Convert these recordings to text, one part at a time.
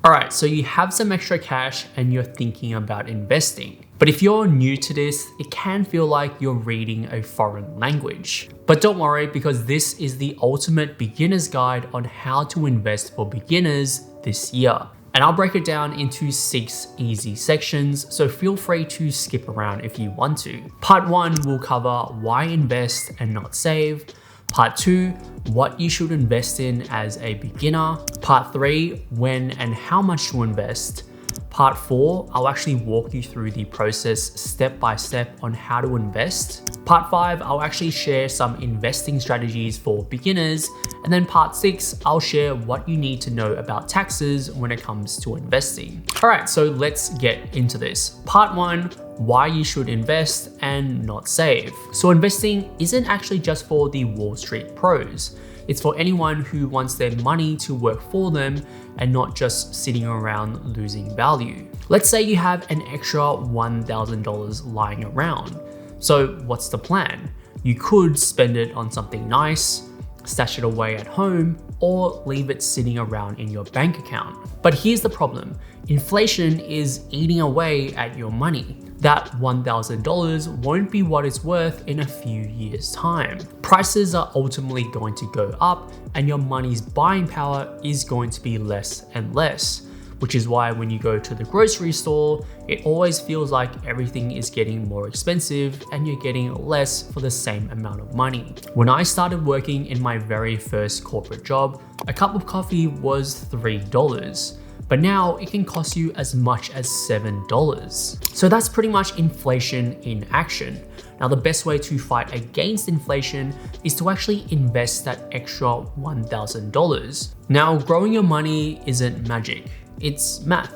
All right, so you have some extra cash and you're thinking about investing. But if you're new to this, it can feel like you're reading a foreign language. But don't worry, because this is the ultimate beginner's guide on how to invest for beginners this year. And I'll break it down into 6 easy sections, so feel free to skip around if you want to. Part 1 will cover why invest and not save. Part 2, what you should invest in as a beginner. Part 3, when and how much to invest. Part 4, I'll actually walk you through the process step by step on how to invest. Part 5, I'll actually share some investing strategies for beginners. And then part 6, I'll share what you need to know about taxes when it comes to investing. All right, so let's get into this. Part 1, why you should invest and not save. So investing isn't actually just for the Wall Street pros. It's for anyone who wants their money to work for them and not just sitting around losing value. Let's say you have an extra $1,000 lying around. So what's the plan? You could spend it on something nice, stash it away at home, or leave it sitting around in your bank account. But here's the problem. Inflation is eating away at your money. That $1,000 won't be what it's worth in a few years' time. Prices are ultimately going to go up and your money's buying power is going to be less and less, which is why when you go to the grocery store, it always feels like everything is getting more expensive and you're getting less for the same amount of money. When I started working in my very first corporate job, a cup of coffee was $3. But now it can cost you as much as $7. So that's pretty much inflation in action. Now the best way to fight against inflation is to actually invest that extra $1,000. Now growing your money isn't magic, it's math.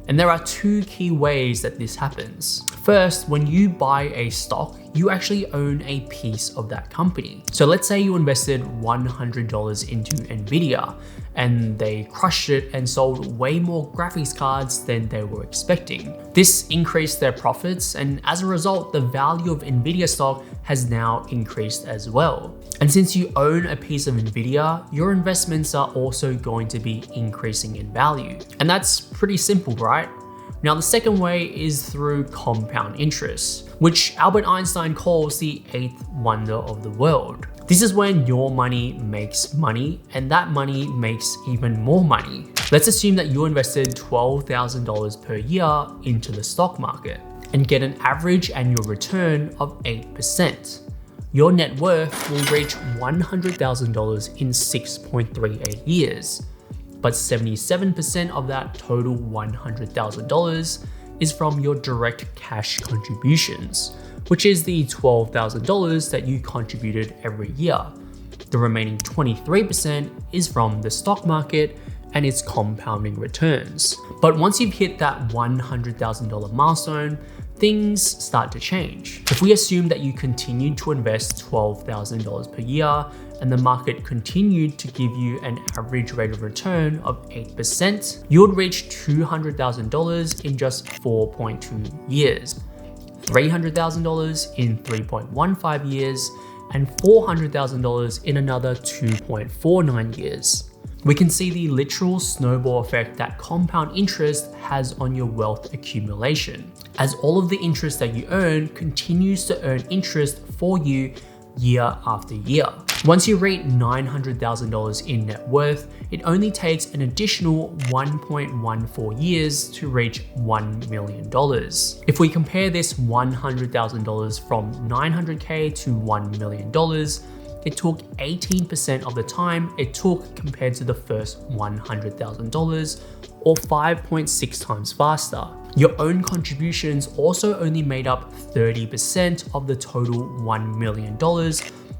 And there are 2 key ways that this happens. First, when you buy a stock, you actually own a piece of that company. So let's say you invested $100 into Nvidia and they crushed it and sold way more graphics cards than they were expecting. This increased their profits, and as a result, the value of Nvidia stock has now increased as well. And since you own a piece of Nvidia, your investments are also going to be increasing in value. And that's pretty simple, right? Now, the second way is through compound interest, which Albert Einstein calls the 8th wonder of the world. This is when your money makes money and that money makes even more money. Let's assume that you invested $12,000 per year into the stock market and get an average annual return of 8%. Your net worth will reach $100,000 in 6.38 years. But 77% of that total $100,000 is from your direct cash contributions, which is the $12,000 that you contributed every year. The remaining 23% is from the stock market and its compounding returns. But once you've hit that $100,000 milestone, things start to change. If we assume that you continued to invest $12,000 per year and the market continued to give you an average rate of return of 8%, you would reach $200,000 in just 4.2 years, $300,000 in 3.15 years, and $400,000 in another 2.49 years. We can see the literal snowball effect that compound interest has on your wealth accumulation, as all of the interest that you earn continues to earn interest for you year after year. Once you reach $900,000 in net worth, it only takes an additional 1.14 years to reach $1 million. If we compare this $100,000 from $900K to $1 million, it took 18% of the time it took compared to the first $100,000, or 5.6 times faster. Your own contributions also only made up 30% of the total $1 million,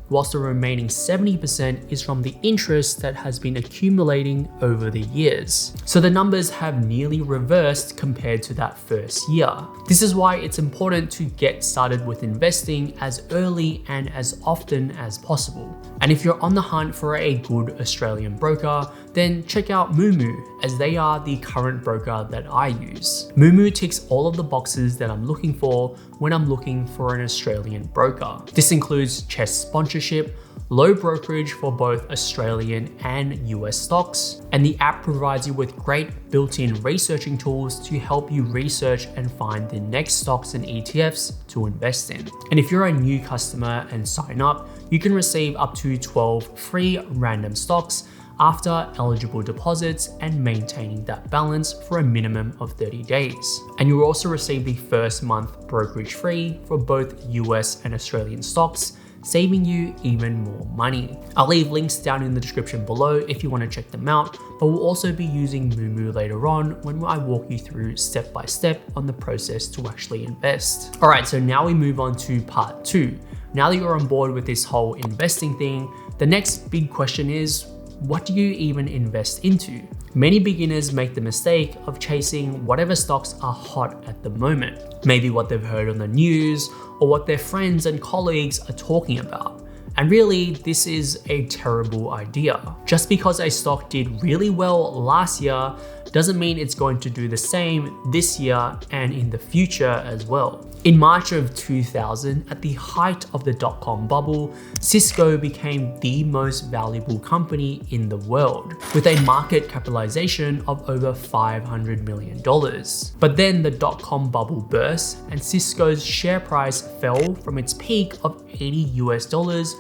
whilst the remaining 70% is from the interest that has been accumulating over the years. So the numbers have nearly reversed compared to that first year. This is why it's important to get started with investing as early and as often as possible. And if you're on the hunt for a good Australian broker, then check out Moomoo, as they are the current broker that I use. Moomoo ticks all of the boxes that I'm looking for when I'm looking for an Australian broker. This includes chess sponsorship, low brokerage for both Australian and US stocks, and the app provides you with great built-in researching tools to help you research and find the next stocks and ETFs to invest in. And if you're a new customer and sign up, you can receive up to 12 free random stocks after eligible deposits and maintaining that balance for a minimum of 30 days. And you'll also receive the first month brokerage free for both US and Australian stocks, saving you even more money. I'll leave links down in the description below if you want to check them out, but we'll also be using Moomoo later on when I walk you through step by step on the process to actually invest. All right, so now we move on to part 2. Now that you're on board with this whole investing thing, the next big question is, what do you even invest into? Many beginners make the mistake of chasing whatever stocks are hot at the moment, maybe what they've heard on the news or what their friends and colleagues are talking about. And really, this is a terrible idea. Just because a stock did really well last year doesn't mean it's going to do the same this year and in the future as well. In March of 2000, at the height of the dot-com bubble, Cisco became the most valuable company in the world, with a market capitalization of over $500 million. But then the dot-com bubble burst and Cisco's share price fell from its peak of $80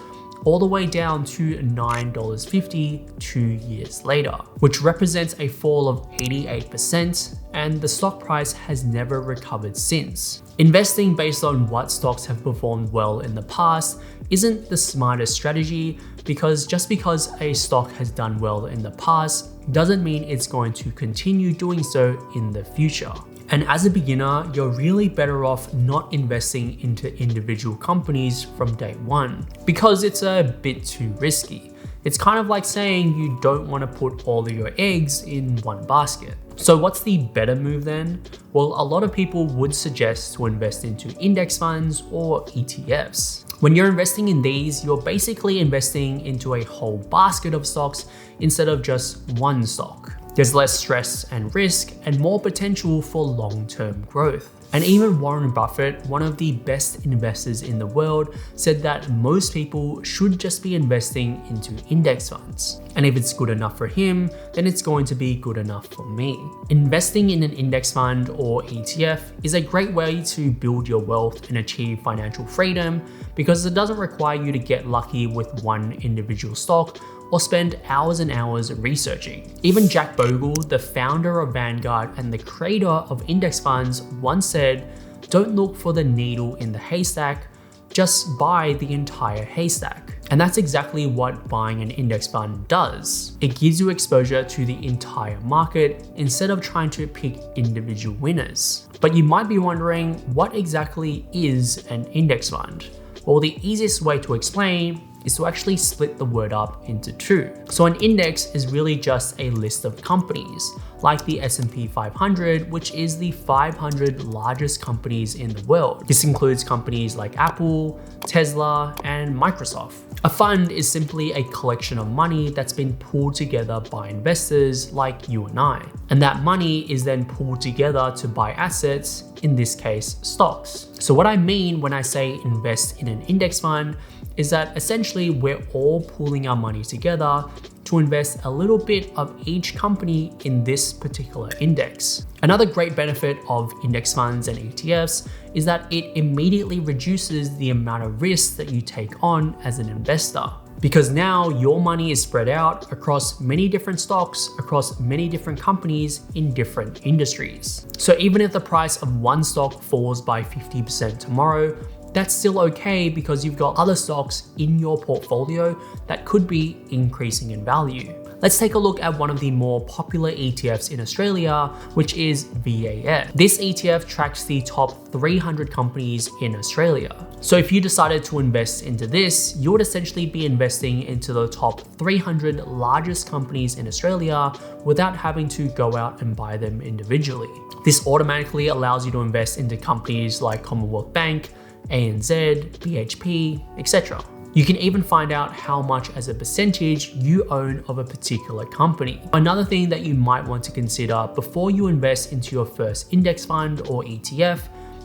all the way down to $9.50 2 years later, which represents a fall of 88%, and the stock price has never recovered since. Investing based on what stocks have performed well in the past isn't the smartest strategy, because just because a stock has done well in the past doesn't mean it's going to continue doing so in the future. And as a beginner, you're really better off not investing into individual companies from day one, because it's a bit too risky. It's kind of like saying you don't want to put all of your eggs in one basket. So what's the better move then? Well, a lot of people would suggest to invest into index funds or ETFs. When you're investing in these, you're basically investing into a whole basket of stocks instead of just one stock. There's less stress and risk and more potential for long-term growth. And even Warren Buffett, one of the best investors in the world, said that most people should just be investing into index funds. And if it's good enough for him, then it's going to be good enough for me. Investing in an index fund or ETF is a great way to build your wealth and achieve financial freedom, because it doesn't require you to get lucky with one individual stock or spend hours and hours researching. Even Jack Bogle, the founder of Vanguard and the creator of index funds, once said, "Don't look for the needle in the haystack, just buy the entire haystack." And that's exactly what buying an index fund does. It gives you exposure to the entire market instead of trying to pick individual winners. But you might be wondering, what exactly is an index fund? Well, the easiest way to explain is to actually split the word up into two. So an index is really just a list of companies, like the S&P 500, which is the 500 largest companies in the world. This includes companies like Apple, Tesla, and Microsoft. A fund is simply a collection of money that's been pulled together by investors like you and I. And that money is then pulled together to buy assets, in this case, stocks. So what I mean when I say invest in an index fund is that essentially we're all pooling our money together to invest a little bit of each company in this particular index. Another great benefit of index funds and ETFs is that it immediately reduces the amount of risk that you take on as an investor, because now your money is spread out across many different stocks, across many different companies in different industries. So even if the price of one stock falls by 50% tomorrow, that's still okay, because you've got other stocks in your portfolio that could be increasing in value. Let's take a look at one of the more popular ETFs in Australia, which is VAS. This ETF tracks the top 300 companies in Australia. So if you decided to invest into this, you would essentially be investing into the top 300 largest companies in Australia without having to go out and buy them individually. This automatically allows you to invest into companies like Commonwealth Bank, ANZ, BHP, etc. You can even find out how much as a percentage you own of a particular company. Another thing that you might want to consider before you invest into your first index fund or ETF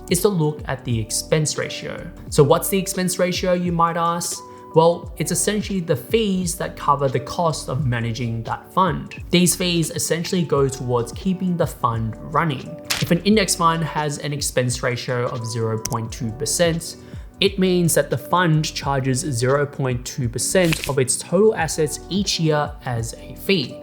is to look at the expense ratio. So what's the expense ratio, you might ask? Well, it's essentially the fees that cover the cost of managing that fund. These fees essentially go towards keeping the fund running. If an index fund has an expense ratio of 0.2%, it means that the fund charges 0.2% of its total assets each year as a fee.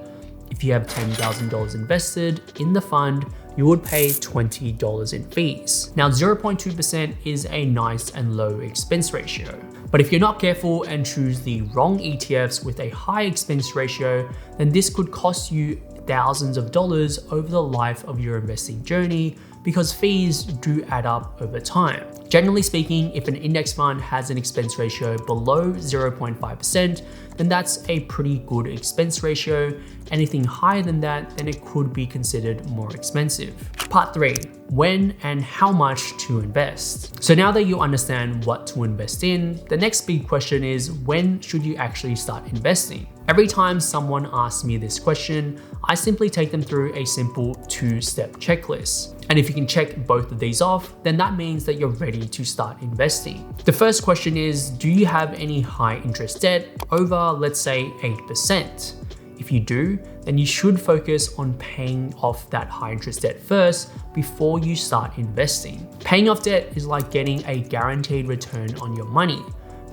If you have $10,000 invested in the fund, you would pay $20 in fees. Now, 0.2% is a nice and low expense ratio. But if you're not careful and choose the wrong ETFs with a high expense ratio, then this could cost you thousands of dollars over the life of your investing journey, because fees do add up over time. Generally speaking, if an index fund has an expense ratio below 0.5%, then that's a pretty good expense ratio. Anything higher than that, then it could be considered more expensive. Part 3, when and how much to invest. So now that you understand what to invest in, the next big question is, when should you actually start investing? Every time someone asks me this question, I simply take them through a simple 2-step checklist. And if you can check both of these off, then that means that you're ready to start investing. The first question is, do you have any high interest debt over, let's say, 8%? If you do, then you should focus on paying off that high interest debt first before you start investing. Paying off debt is like getting a guaranteed return on your money.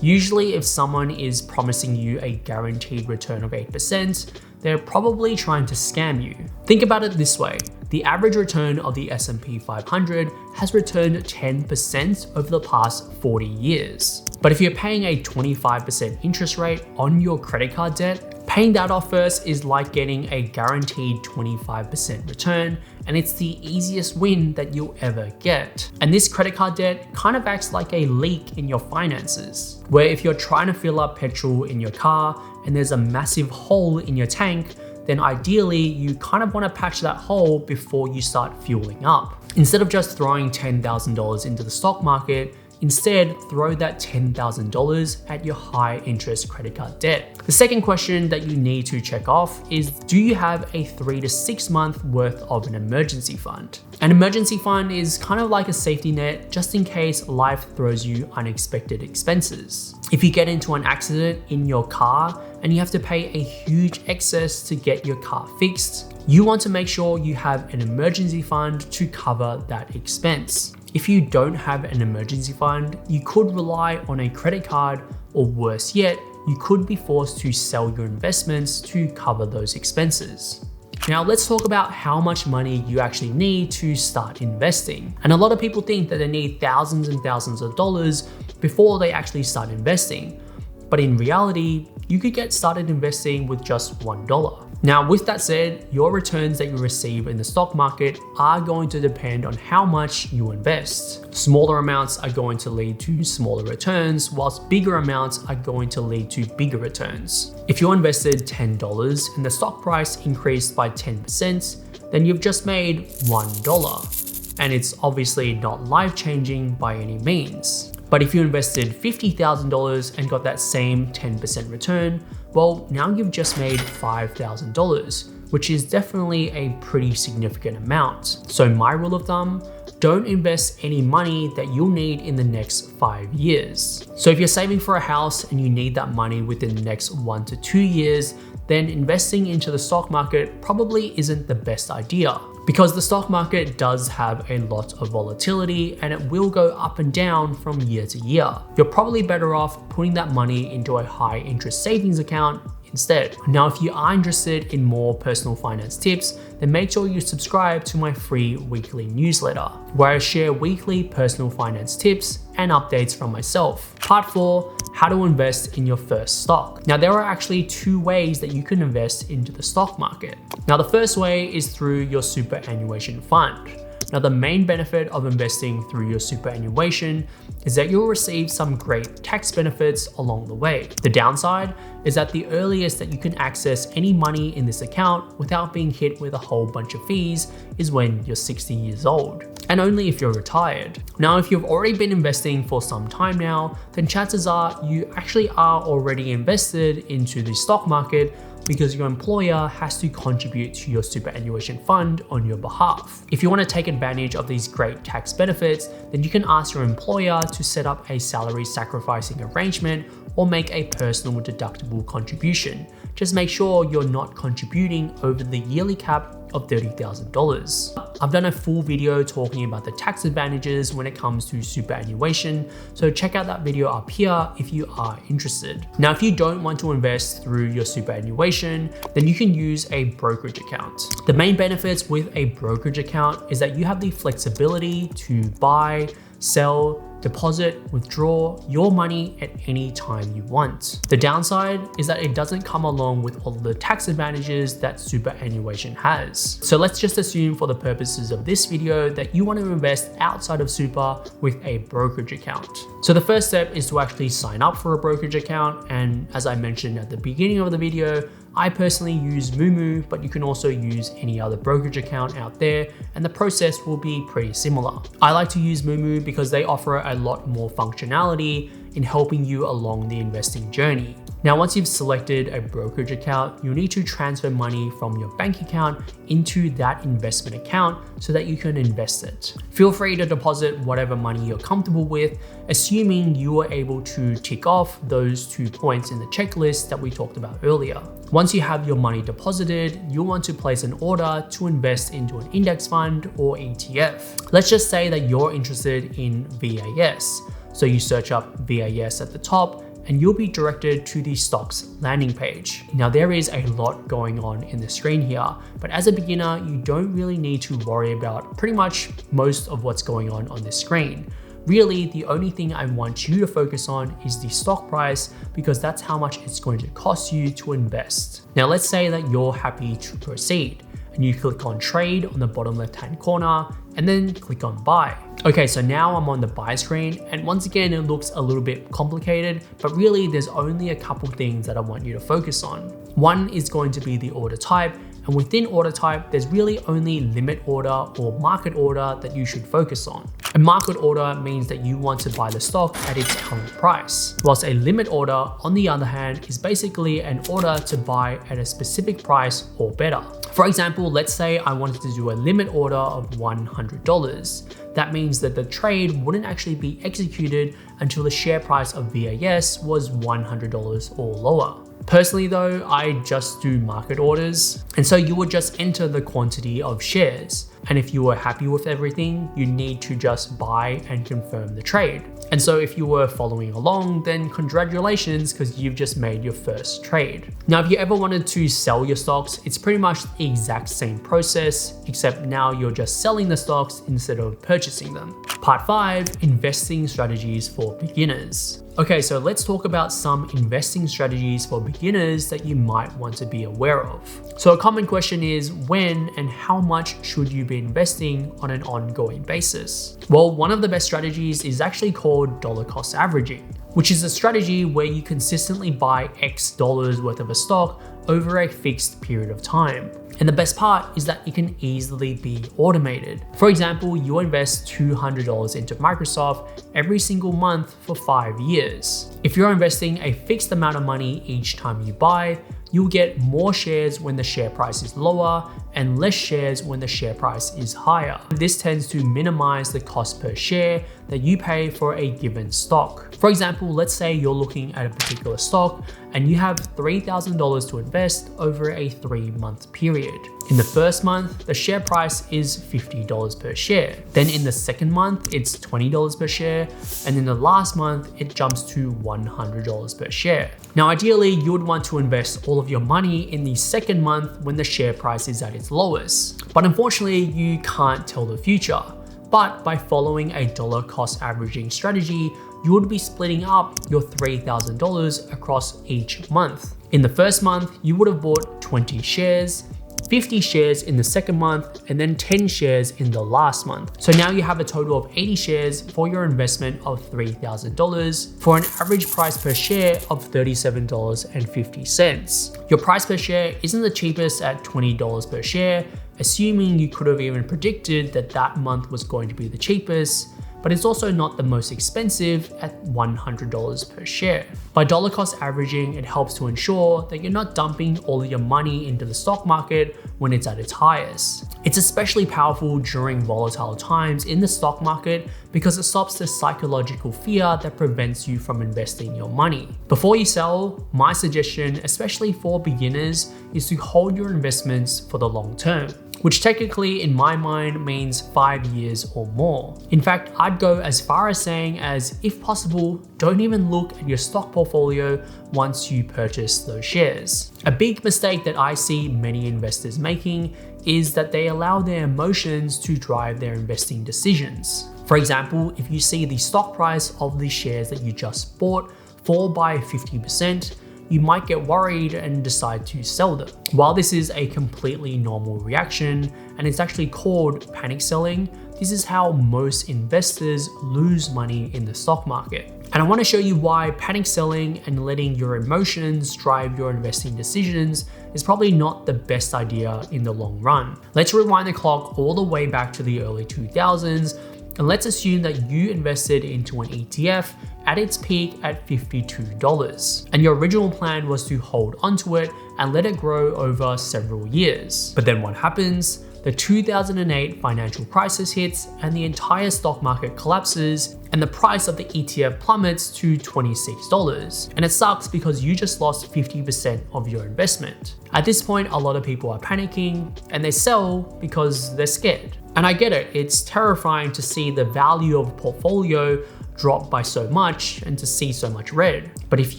Usually, if someone is promising you a guaranteed return of 8%, they're probably trying to scam you. Think about it this way. The average return of the S&P 500 has returned 10% over the past 40 years. But if you're paying a 25% interest rate on your credit card debt, paying that off first is like getting a guaranteed 25% return, and it's the easiest win that you'll ever get. And this credit card debt kind of acts like a leak in your finances, where if you're trying to fill up petrol in your car and there's a massive hole in your tank, then ideally you kind of want to patch that hole before you start fueling up. Instead of just throwing $10,000 into the stock market, instead throw that $10,000 at your high interest credit card debt. The second question that you need to check off is, do you have a 3 to 6 month worth of an emergency fund? An emergency fund is kind of like a safety net just in case life throws you unexpected expenses. If you get into an accident in your car and you have to pay a huge excess to get your car fixed, you want to make sure you have an emergency fund to cover that expense. If you don't have an emergency fund, you could rely on a credit card, or worse yet, you could be forced to sell your investments to cover those expenses. Now let's talk about how much money you actually need to start investing. And a lot of people think that they need thousands and thousands of dollars before they actually start investing. But in reality, you could get started investing with just $1. Now, with that said, your returns that you receive in the stock market are going to depend on how much you invest. Smaller amounts are going to lead to smaller returns, whilst bigger amounts are going to lead to bigger returns. If you invested $10 and the stock price increased by 10%, then you've just made $1. And it's obviously not life-changing by any means. But if you invested $50,000 and got that same 10% return, well, now you've just made $5,000, which is definitely a pretty significant amount. So my rule of thumb, don't invest any money that you'll need in the next 5 years. So if you're saving for a house and you need that money within the next 1 to 2 years, then investing into the stock market probably isn't the best idea, because the stock market does have a lot of volatility and it will go up and down from year to year. You're probably better off putting that money into a high interest savings account instead. Now, if you are interested in more personal finance tips, then make sure you subscribe to my free weekly newsletter, where I share weekly personal finance tips and updates from myself. Part 4, how to invest in your first stock. Now, there are actually 2 ways that you can invest into the stock market. Now, the first way is through your superannuation fund. Now, the main benefit of investing through your superannuation is that you'll receive some great tax benefits along the way. The downside is that the earliest that you can access any money in this account without being hit with a whole bunch of fees is when you're 60 years old, and only if you're retired. Now, if you've already been investing for some time now, then chances are you actually are already invested into the stock market, because your employer has to contribute to your superannuation fund on your behalf. If you want to take advantage of these great tax benefits, then you can ask your employer to set up a salary sacrificing arrangement or make a personal deductible contribution. Just make sure you're not contributing over the yearly cap of $30,000. I've done a full video talking about the tax advantages when it comes to superannuation, so check out that video up here if you are interested. Now, if you don't want to invest through your superannuation, then you can use a brokerage account. The main benefits with a brokerage account is that you have the flexibility to buy, sell, deposit, withdraw your money at any time you want. The downside is that it doesn't come along with all the tax advantages that superannuation has. So let's just assume for the purposes of this video that you want to invest outside of super with a brokerage account. So the first step is to actually sign up for a brokerage account, and as I mentioned at the beginning of the video, I personally use Moomoo, but you can also use any other brokerage account out there, and the process will be pretty similar. I like to use Moomoo because they offer a lot more functionality in helping you along the investing journey. Now, once you've selected a brokerage account, you'll need to transfer money from your bank account into that investment account so that you can invest it. Feel free to deposit whatever money you're comfortable with, assuming you are able to tick off those 2 points in the checklist that we talked about earlier. Once you have your money deposited, you'll want to place an order to invest into an index fund or ETF. Let's just say that you're interested in VAS. So you search up VAS at the top, and you'll be directed to the stocks landing page. Now, there is a lot going on in the screen here, but as a beginner, you don't really need to worry about pretty much most of what's going on this screen. Really, the only thing I want you to focus on is the stock price, because that's how much it's going to cost you to invest. Now, let's say that you're happy to proceed, and you click on trade on the bottom left-hand corner, and then click on buy. Okay, so now I'm on the buy screen, and once again, it looks a little bit complicated, but really there's only a couple things that I want you to focus on. One is going to be the order type, and within order type, there's really only limit order or market order that you should focus on. A market order means that you want to buy the stock at its current price, whilst a limit order, on the other hand, is basically an order to buy at a specific price or better. For example, let's say I wanted to do a limit order of $100. That means that the trade wouldn't actually be executed until the share price of VAS was $100 or lower. Personally though, I just do market orders, and so you would just enter the quantity of shares. And if you were happy with everything, you need to just buy and confirm the trade. And so if you were following along, then congratulations, because you've just made your first trade. Now, if you ever wanted to sell your stocks, it's pretty much the exact same process, except now you're just selling the stocks instead of purchasing them. Part 5, investing strategies for beginners. Okay, so let's talk about some investing strategies for beginners that you might want to be aware of. So a common question is, when and how much should you be investing on an ongoing basis? Well, one of the best strategies is actually called dollar cost averaging, which is a strategy where you consistently buy X dollars worth of a stock over a fixed period of time. And the best part is that it can easily be automated. For example, you invest $200 into Microsoft every single month for 5 years. If you're investing a fixed amount of money each time you buy, you'll get more shares when the share price is lower and less shares when the share price is higher. This tends to minimize the cost per share that you pay for a given stock. For example, let's say you're looking at a particular stock and you have $3,000 to invest over a 3-month period. In the first month, the share price is $50 per share. Then in the second month, it's $20 per share. And in the last month, it jumps to $100 per share. Now, ideally, you would want to invest all of your money in the second month when the share price is at its lowest. But unfortunately, you can't tell the future. But by following a dollar cost averaging strategy, you would be splitting up your $3,000 across each month. In the first month, you would have bought 20 shares, 50 shares in the second month, and then 10 shares in the last month. So now you have a total of 80 shares for your investment of $3,000 for an average price per share of $37.50. Your price per share isn't the cheapest at $20 per share, assuming you could have even predicted that that month was going to be the cheapest. but it's also not the most expensive at $100 per share. By dollar cost averaging, it helps to ensure that you're not dumping all of your money into the stock market when it's at its highest. It's especially powerful during volatile times in the stock market because it stops the psychological fear that prevents you from investing your money. Before you sell, my suggestion, especially for beginners, is to hold your investments for the long term, which technically in my mind means 5 years or more. In fact, I'd go as far as saying if possible, don't even look at your stock portfolio once you purchase those shares. A big mistake that I see many investors making is that they allow their emotions to drive their investing decisions. For example, if you see the stock price of the shares that you just bought fall by 50%, you might get worried and decide to sell them. While this is a completely normal reaction, and it's actually called panic selling, this is how most investors lose money in the stock market. And I want to show you why panic selling and letting your emotions drive your investing decisions is probably not the best idea in the long run. Let's rewind the clock all the way back to the early 2000s, and let's assume that you invested into an ETF at its peak at $52. And your original plan was to hold onto it and let it grow over several years. But then what happens? The 2008 financial crisis hits and the entire stock market collapses and the price of the ETF plummets to $26. And it sucks because you just lost 50% of your investment. At this point, a lot of people are panicking and they sell because they're scared. And I get it, it's terrifying to see the value of a portfolio drop by so much and to see so much red. But if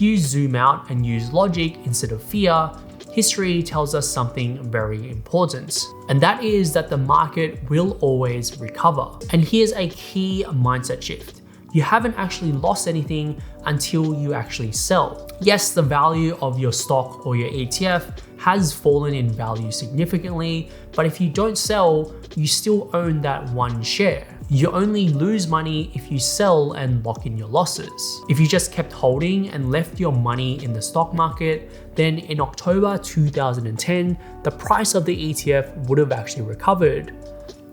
you zoom out and use logic instead of fear, history tells us something very important. And that is that the market will always recover. And here's a key mindset shift. You haven't actually lost anything until you actually sell. Yes, the value of your stock or your ETF has fallen in value significantly, but if you don't sell, you still own that one share. You only lose money if you sell and lock in your losses. If you just kept holding and left your money in the stock market, then in October 2010, the price of the ETF would have actually recovered.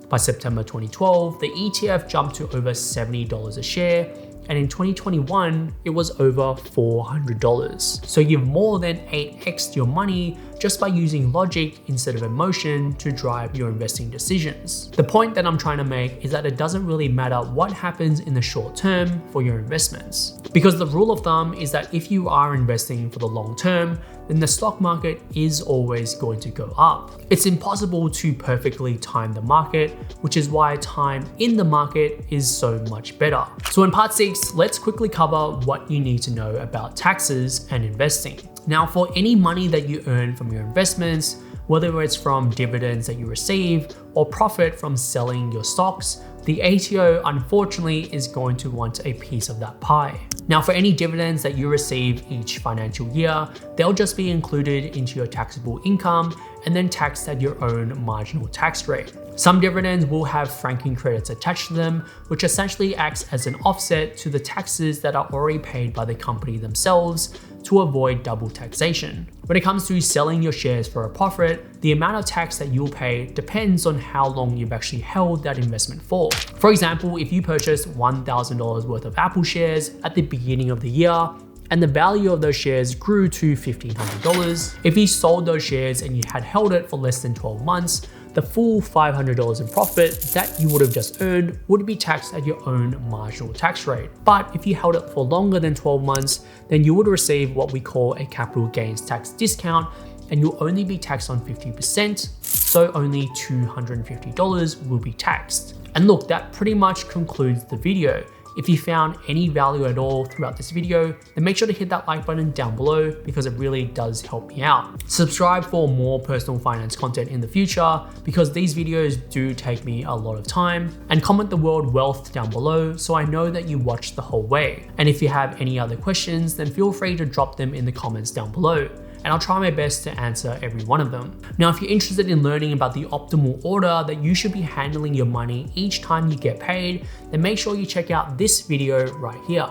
By September 2012, the ETF jumped to over $70 a share, and in 2021, it was over $400. So you've more than 8x'd your money just by using logic instead of emotion to drive your investing decisions. The point that I'm trying to make is that it doesn't really matter what happens in the short term for your investments. Because the rule of thumb is that if you are investing for the long term, then the stock market is always going to go up. It's impossible to perfectly time the market, which is why time in the market is so much better. So in part 6, let's quickly cover what you need to know about taxes and investing. Now, for any money that you earn from your investments, whether it's from dividends that you receive or profit from selling your stocks, the ATO unfortunately is going to want a piece of that pie. Now, for any dividends that you receive each financial year, they'll just be included into your taxable income and then taxed at your own marginal tax rate. Some dividends will have franking credits attached to them, which essentially acts as an offset to the taxes that are already paid by the company themselves to avoid double taxation. When it comes to selling your shares for a profit, the amount of tax that you'll pay depends on how long you've actually held that investment for. For example, if you purchased $1,000 worth of Apple shares at the beginning of the year, and the value of those shares grew to $1,500, if you sold those shares and you had held it for less than 12 months, the full $500 in profit that you would have just earned would be taxed at your own marginal tax rate. But if you held it for longer than 12 months, then you would receive what we call a capital gains tax discount, and you'll only be taxed on 50%, so only $250 will be taxed. And look, that pretty much concludes the video. If you found any value at all throughout this video, then make sure to hit that like button down below because it really does help me out. Subscribe for more personal finance content in the future because these videos do take me a lot of time, and comment the word wealth down below so I know that you watched the whole way. And if you have any other questions, then feel free to drop them in the comments down below, and I'll try my best to answer every one of them. Now, if you're interested in learning about the optimal order that you should be handling your money each time you get paid, then make sure you check out this video right here.